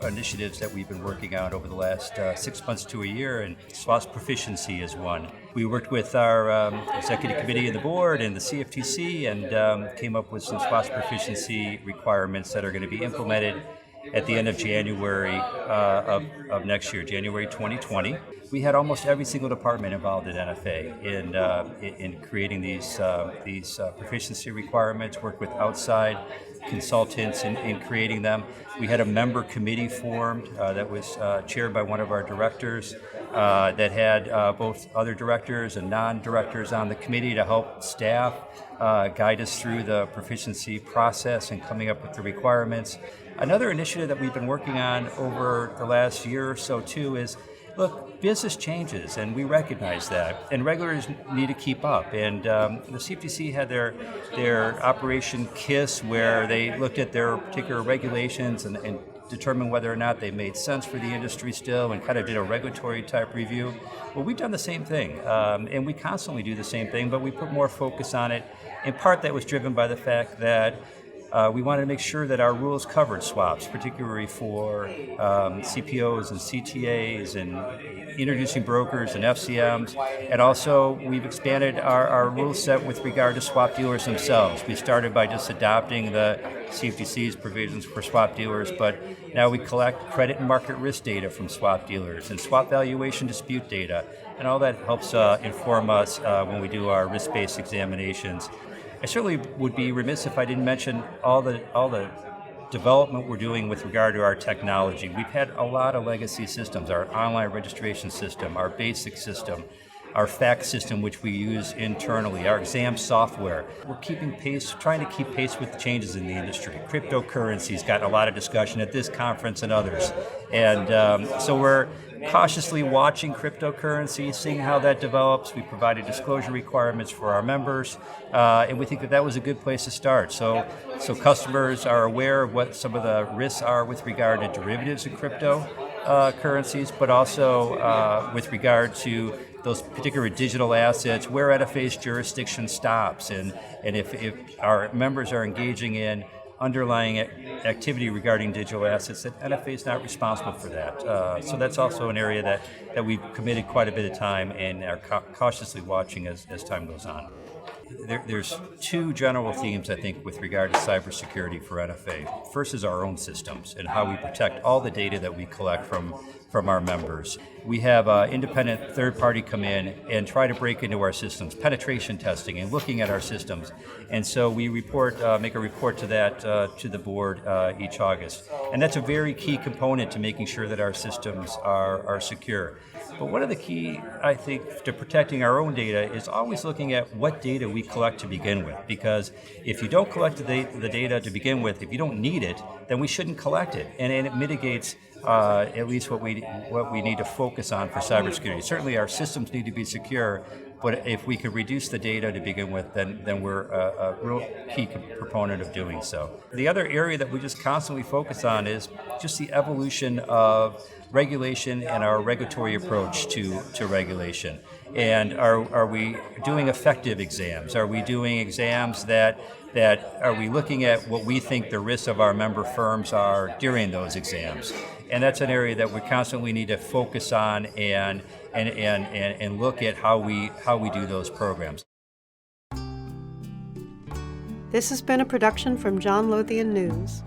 initiatives that we've been working on over the last 6 months to a year, and SWOPS proficiency is one. We worked with our executive committee and the board and the CFTC and came up with some SWOPS proficiency requirements that are going to be implemented at the end of January of next year, January 2020. We had almost every single department involved at NFA in creating these proficiency requirements, worked with outside consultants in creating them. We had a member committee formed that was chaired by one of our directors that had both other directors and non-directors on the committee to help staff guide us through the proficiency process and coming up with the requirements. Another initiative that we've been working on over the last year or so too is, look, business changes, and we recognize that, and regulators need to keep up. And the CFTC had their Operation KISS, where they looked at their particular regulations and determined whether or not they made sense for the industry still, and kind of did a regulatory type review. Well, we've done the same thing, and we constantly do the same thing, but we put more focus on it. In part, that was driven by the fact that we wanted to make sure that our rules covered SWOPs, particularly for CPOs and CTAs and introducing brokers and FCMs. And also, we've expanded our rule set with regard to swap dealers themselves. We started by just adopting the CFTC's provisions for swap dealers, but now we collect credit and market risk data from swap dealers and swap valuation dispute data, and all that helps inform us when we do our risk-based examinations. I certainly would be remiss if I didn't mention all the development we're doing with regard to our technology. We've had a lot of legacy systems, our online registration system, our basic system, our fax system, which we use internally, our exam software. We're keeping pace, trying to keep pace with the changes in the industry. Cryptocurrency's gotten a lot of discussion at this conference and others. And so we're cautiously watching cryptocurrency, seeing how that develops. We provided disclosure requirements for our members, and we think that was a good place to start. So customers are aware of what some of the risks are with regard to derivatives of cryptocurrencies, but also with regard to those particular digital assets, where NFA's jurisdiction stops, and if our members are engaging in underlying activity regarding digital assets, that NFA is not responsible for that. So that's also an area that we've committed quite a bit of time and are cautiously watching as time goes on. There's two general themes, I think, with regard to cybersecurity for NFA. First is our own systems and how we protect all the data that we collect from our members. We have independent third party come in and try to break into our systems, penetration testing and looking at our systems. And so we make a report to that to the board each August. And that's a very key component to making sure that our systems are secure. But one of the key, I think, to protecting our own data is always looking at what data we collect to begin with. Because if you don't collect the data to begin with, if you don't need it, then we shouldn't collect it. And it mitigates at least what we need to focus on for cybersecurity. Certainly our systems need to be secure, but if we could reduce the data to begin with, then we're a real key proponent of doing so. The other area that we just constantly focus on is just the evolution of regulation and our regulatory approach to regulation. And are we doing effective exams? Are we doing exams that are we looking at what we think the risks of our member firms are during those exams? And that's an area that we constantly need to focus on and look at how we do those programs. This has been a production from John Lothian News.